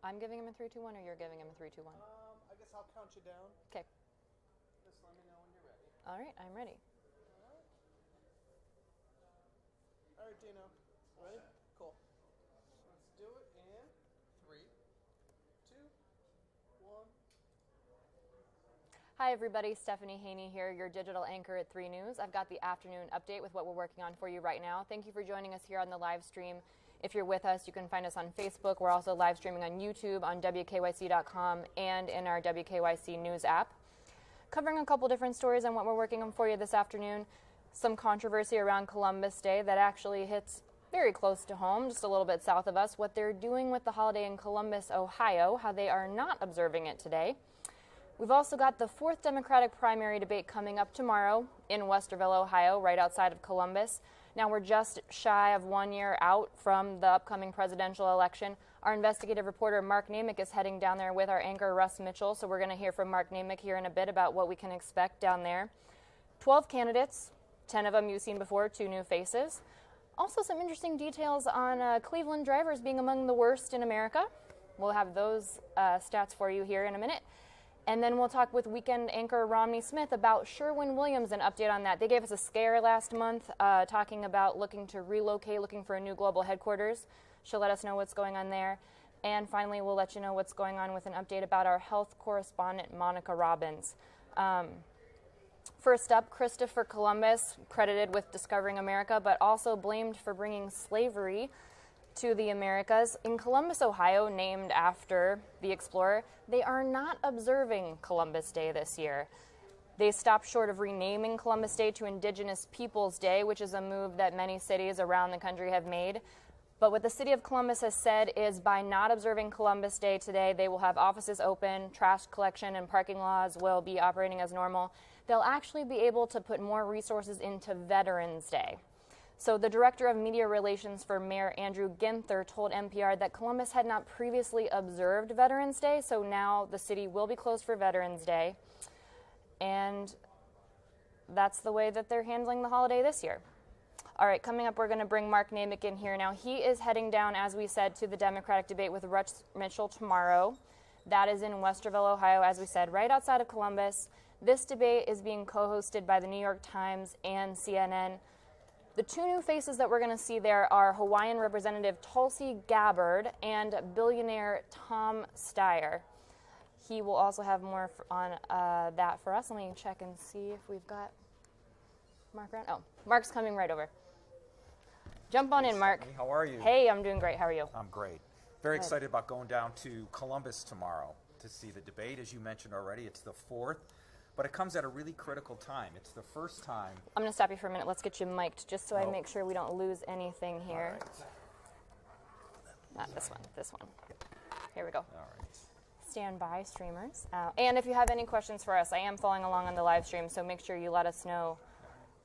I'm giving him a 3, 2, 1, or you're giving him a 3, 2, 1? I guess I'll count you down. Okay. Just let me know when you're ready. All right, I'm ready. All right, Dino. Ready? Cool. Let's do it in 3, 2, 1. Hi, everybody. Stephanie Haney here, your digital anchor at 3 News. I've got the afternoon update with what we're working on for you right now. Thank you for joining us here on the live stream. If you're with us, you can find us on Facebook. We're also live streaming on YouTube, on WKYC.com, and in our WKYC News app. Covering a couple different stories on what we're working on for you this afternoon. Some controversy around Columbus Day that actually hits very close to home, just a little bit south of us. What they're doing with the holiday in Columbus, Ohio, how they are not observing it today. We've also got the 4th Democratic primary debate coming up tomorrow in Westerville, Ohio, right outside of Columbus. Now we're just shy of 1 year out from the upcoming presidential election. Our investigative reporter Mark Namick is heading down there with our anchor Russ Mitchell, so we're going to hear from Mark Namick here in a bit about what we can expect down there. 12 candidates, 10 of them you've seen before, 2 new faces. Also some interesting details on Cleveland drivers being among the worst in America. We'll have those stats for you here in a minute. And then we'll talk with weekend anchor Romney Smith about Sherwin-Williams, an update on that. They gave us a scare last month talking about looking to relocate, looking for a new global headquarters. She'll let us know what's going on there. And finally, we'll let you know what's going on with an update about our health correspondent, Monica Robbins. First up, Christopher Columbus, credited with discovering America, but also blamed for bringing slavery to the Americas. In Columbus, Ohio, named after the explorer, they are not observing Columbus Day this year. They stopped short of renaming Columbus Day to Indigenous Peoples Day, which is a move that many cities around the country have made. But what the city of Columbus has said is by not observing Columbus Day today, they will have offices open, trash collection and parking lots will be operating as normal. They'll actually be able to put more resources into Veterans Day. So the director of media relations for Mayor Andrew Ginther told NPR that Columbus had not previously observed Veterans Day, so now the city will be closed for Veterans Day. And that's the way that they're handling the holiday this year. All right, coming up, we're going to bring Mark Namick in here now. He is heading down, as we said, to the Democratic debate with Russ Mitchell tomorrow. That is in Westerville, Ohio, as we said, right outside of Columbus. This debate is being co-hosted by the New York Times and CNN. The 2 new faces that we're going to see there are Hawaiian Representative Tulsi Gabbard and billionaire Tom Steyer. He will also have more on that for us. Let me check and see if we've got Mark around. Oh, Mark's coming right over. Jump on in, Mark. Stephanie, how are you? Hey, I'm doing great. How are you? I'm great. Very excited about going down to Columbus tomorrow to see the debate. As you mentioned already, it's the 4th. But it comes at a really critical time. It's the first time. I'm going to stop you for a minute. Let's get you mic'd just so I make sure we don't lose anything here. All right. Not this one, this one. Here we go. All right. Stand by, streamers. And if you have any questions for us, I am following along on the live stream, so make sure you let us know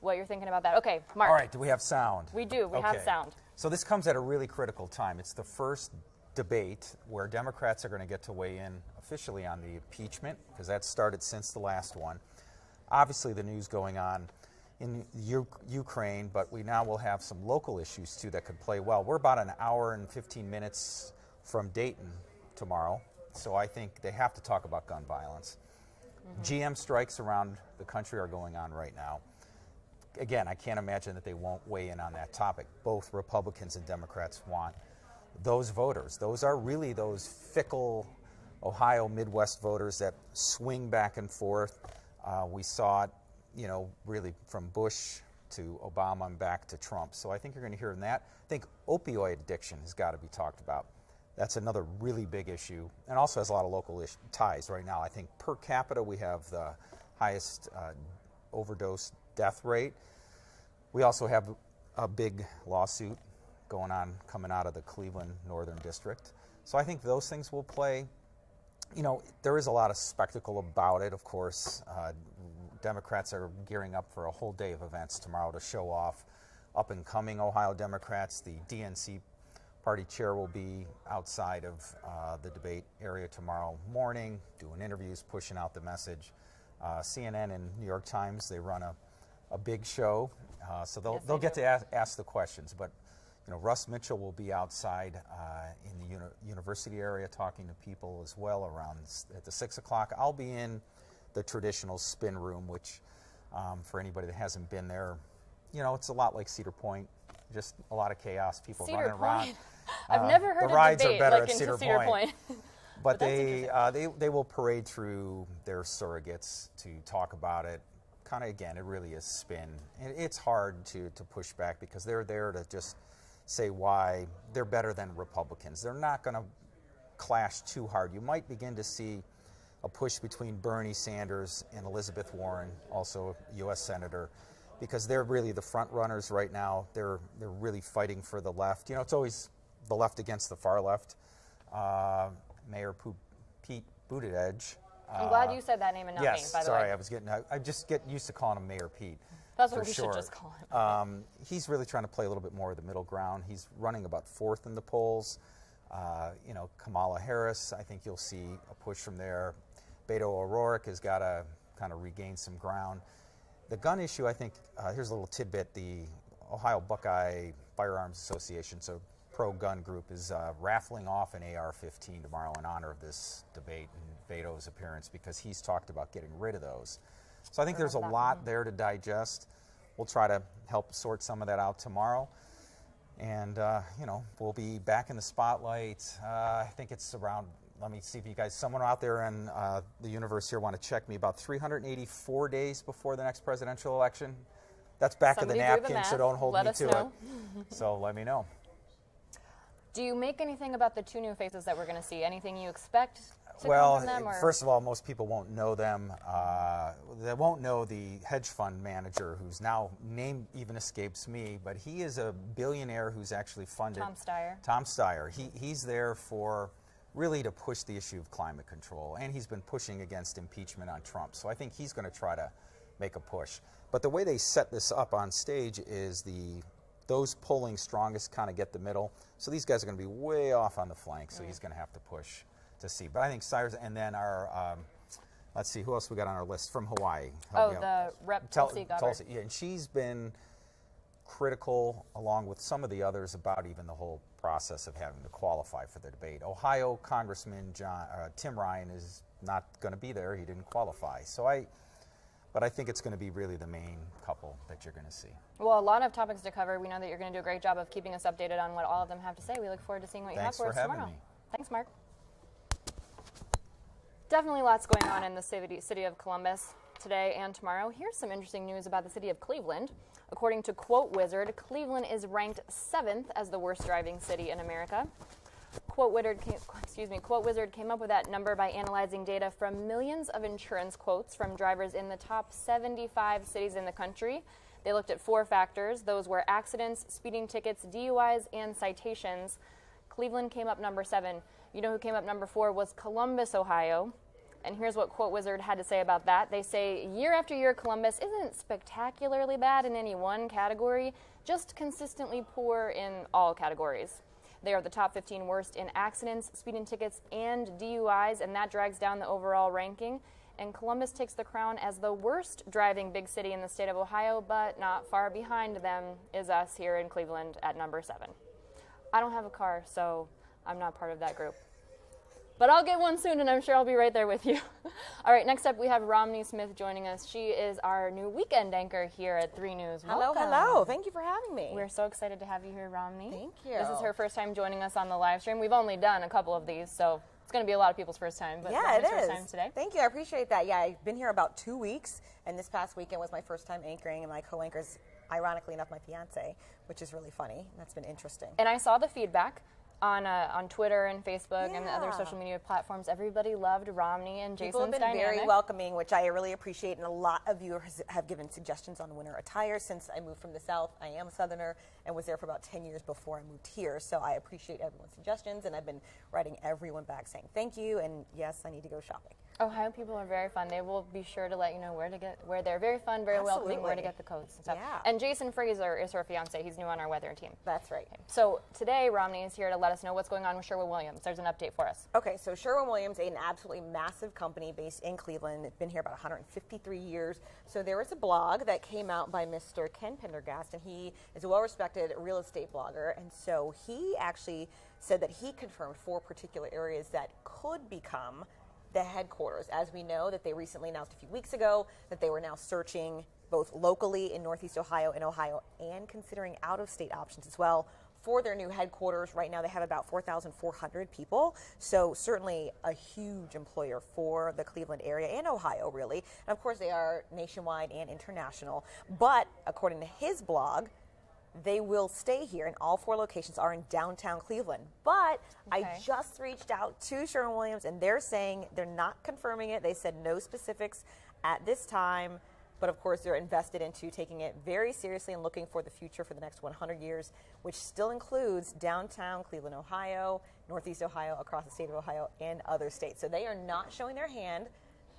what you're thinking about that. Okay, Mark. All right, do we have sound? We do. We have sound. So this comes at a really critical time. It's the first debate where Democrats are going to get to weigh in officially on the impeachment, because that started since the last one. Obviously, the news going on in Ukraine, but we now will have some local issues too that could play well. We're about an hour and 15 minutes from Dayton tomorrow, so I think they have to talk about gun violence. GM strikes around the country are going on right now. Again, I can't imagine that they won't weigh in on that topic. Both Republicans and Democrats want those voters. Those are really those fickle Ohio Midwest voters that swing back and forth. We saw it, really from Bush to Obama and back to Trump. So I think you're going to hear that. I think opioid addiction has got to be talked about. That's another really big issue, and also has a lot of local ties right now. I think per capita we have the highest overdose death rate. We also have a big lawsuit going on coming out of the Cleveland Northern District. So I think those things will play. There is a lot of spectacle about it, of course. Democrats are gearing up for a whole day of events tomorrow to show off up-and-coming Ohio Democrats. The DNC party chair will be outside of the debate area tomorrow morning, doing interviews, pushing out the message. CNN and New York Times, they run a big show, so they'll get to ask the questions. But Russ Mitchell will be outside in the university area talking to people as well around at the 6 o'clock. I'll be in the traditional spin room, which for anybody that hasn't been there, it's a lot like Cedar Point, just a lot of chaos, people Cedar running around. Point. I've never heard the a rides debate are better like at into Cedar Point. But they will parade through their surrogates to talk about it. Kind of, again, it really is spin. It's hard to push back because they're there to just say why they're better than Republicans. They're not going to clash too hard. You might begin to see a push between Bernie Sanders and Elizabeth Warren, also a U.S. Senator, because they're really the front runners right now. They're really fighting for the left. It's always the left against the far left. Mayor Pete Buttigieg. I'm glad you said that name and not me, by the sorry, way. I just get used to calling him Mayor Pete. That's what we should just call him. He's really trying to play a little bit more of the middle ground. He's running about 4th in the polls. Kamala Harris, I think you'll see a push from there. Beto O'Rourke has got to kind of regain some ground. The gun issue, I think, here's a little tidbit. The Ohio Buckeye Firearms Association, so pro-gun group, is raffling off an AR-15 tomorrow in honor of this debate and Beto's appearance, because he's talked about getting rid of those. So I think there's a lot there to digest. We'll try to help sort some of that out tomorrow. And, we'll be back in the spotlight. I think it's around, let me see if you guys, someone out there in the universe here want to check me, about 384 days before the next presidential election. That's back of the napkin, so don't hold me to it. So let me know. Do you make anything about the 2 new faces that we're going to see? Anything you expect to well, come from them? Or? First of all, most people won't know them. They won't know the hedge fund manager, whose now name even escapes me, but he is a billionaire who's actually funded. Tom Steyer. Tom Steyer. He's there for really to push the issue of climate control, and he's been pushing against impeachment on Trump. So I think he's going to try to make a push. But the way they set this up on stage is those polling strongest kind of get the middle. So these guys are going to be way off on the flank, so he's going to have to push to see. But I think Cyrus, and then our, let's see, who else we got on our list from Hawaii? The Rep. Tulsi Gabbard. Tulsi, yeah, and she's been critical, along with some of the others, about even the whole process of having to qualify for the debate. Ohio Congressman Tim Ryan is not going to be there. He didn't qualify. But I think it's going to be really the main couple that you're going to see. Well, a lot of topics to cover. We know that you're going to do a great job of keeping us updated on what all of them have to say. We look forward to seeing what you have for us tomorrow. Thanks for having me. Thanks, Mark. Definitely lots going on in the city of Columbus today and tomorrow. Here's some interesting news about the city of Cleveland. According to Quote Wizard, Cleveland is ranked 7th as the worst driving city in America. Quote Wizard came up with that number by analyzing data from millions of insurance quotes from drivers in the top 75 cities in the country. They looked at 4 factors. Those were accidents, speeding tickets, DUIs, and citations. Cleveland came up number 7. You know who came up number 4 was Columbus, Ohio. And here's what Quote Wizard had to say about that. They say, year after year, Columbus isn't spectacularly bad in any one category, just consistently poor in all categories. They are the top 15 worst in accidents, speeding tickets, and DUIs, and that drags down the overall ranking. And Columbus takes the crown as the worst driving big city in the state of Ohio, but not far behind them is us here in Cleveland at number 7. I don't have a car, so I'm not part of that group. But I'll get one soon, and I'm sure I'll be right there with you. All right, next up we have Romney Smith joining us. She is our new weekend anchor here at 3 News. Hello, Welcome. hello. Thank you for having me. We're so excited to have you here, Romney. Thank you. This is her first time joining us on the live stream. We've only done a couple of these, so it's going to be a lot of people's first time. But yeah, Romney's it is. First time today. Thank you. I appreciate that. Yeah, I've been here about 2 weeks, and this past weekend was my first time anchoring, and my co-anchor's, ironically enough, my fiance, which is really funny. That's been interesting. And I saw the feedback on Twitter and Facebook and the other Yeah. social media platforms. Everybody loved Romney and Jason's People have been dynamic. very welcoming, which I really appreciate, and a lot of viewers have given suggestions on winter attire since I moved from the South. I am a Southerner and was there for about 10 years before I moved here, so I appreciate everyone's suggestions, and I've been writing everyone back saying thank you, and yes, I need to go shopping. Ohio people are very fun. They will be sure to let you know where they're very fun, very welcoming, where to Absolutely. get the coats and stuff. Yeah. And Jason Fraser is her fiance. He's new on our weather team. That's right. So today, Romney is here to let us know what's going on with Sherwin-Williams. There's an update for us. Okay, so Sherwin-Williams, an absolutely massive company based in Cleveland. It's been here about 153 years. So there was a blog that came out by Mr. Ken Pendergast, and he is a well-respected real estate blogger. And so he actually said that he confirmed 4 particular areas that could become the headquarters. As we know, that they recently announced a few weeks ago that they were now searching both locally in Northeast Ohio and considering out-of-state options as well for their new headquarters. Right now they have about 4,400 people, so certainly a huge employer for the Cleveland area and Ohio, really. And of course they are nationwide and international, but according to his blog, they will stay here, and all 4 locations are in downtown Cleveland. But Okay. I just reached out to Sherwin-Williams, and they're saying they're not confirming it. They said no specifics at this time, but of course they're invested into taking it very seriously and looking for the future for the next 100 years, which still includes downtown Cleveland, Ohio, Northeast Ohio, across the state of Ohio, and other states. So they are not showing their hand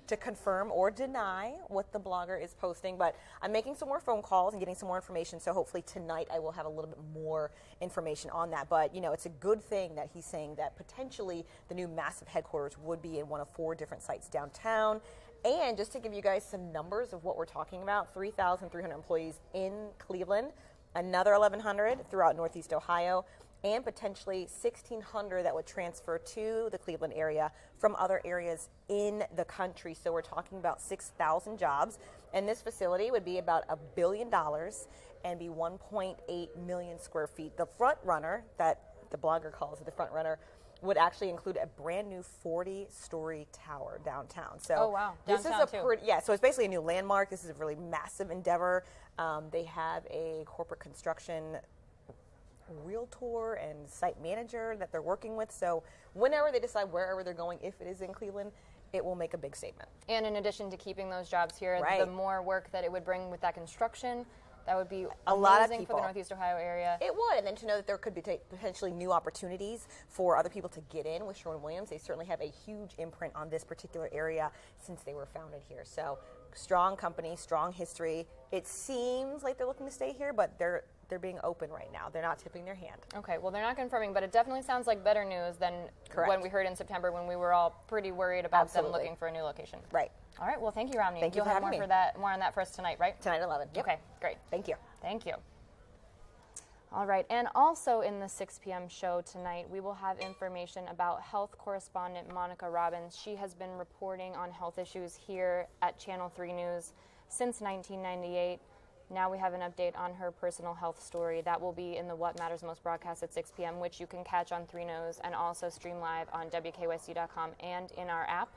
to confirm or deny what the blogger is posting, but I'm making some more phone calls and getting some more information, so hopefully tonight I will have a little bit more information on that. But, you know, it's a good thing that he's saying that potentially the new massive headquarters would be in one of 4 different sites downtown. And just to give you guys some numbers of what we're talking about, 3,300 employees in Cleveland, another 1,100 throughout Northeast Ohio, and potentially 1,600 that would transfer to the Cleveland area from other areas in the country. So we're talking about 6,000 jobs. And this facility would be about $1 billion and be 1.8 million square feet. The front runner, that the blogger calls it the front runner, would actually include a brand new 40-story tower downtown. So Oh, wow. this is Downtown, a too. pretty, yeah, so it's basically a new landmark. This is a really massive endeavor. They have a corporate construction realtor and site manager that they're working with. So whenever they decide wherever they're going, if it is in Cleveland, it will make a big statement. And in addition to keeping those jobs here, Right. the more work that it would bring with that construction, that would be A lot of amazing for people. the Northeast Ohio area. It would, and then to know that there could be potentially new opportunities for other people to get in with Sherwin-Williams. They certainly have a huge imprint on this particular area since they were founded here. So strong company, strong history. It seems like they're looking to stay here, but they're being open right now. They're not tipping their hand. Okay, well, they're not confirming, but it definitely sounds like better news than Correct. when we heard in September when we were all pretty worried about Absolutely. them looking for a new location. Right. All right, well, thank you, Romney. Thank you You'll for have having more me. more on that for us tonight, right? Tonight at 11. Yep. Okay, great. Thank you. Thank you. All right, and also in the 6 p.m. show tonight, we will have information about health correspondent Monica Robbins. She has been reporting on health issues here at Channel 3 News since 1998. Now we have an update on her personal health story. That will be in the What Matters Most broadcast at 6 p.m., which you can catch on 3 News and also stream live on WKYC.com and in our app.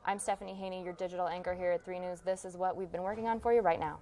I'm Stephanie Haney, your digital anchor here at 3 News. This is what we've been working on for you right now.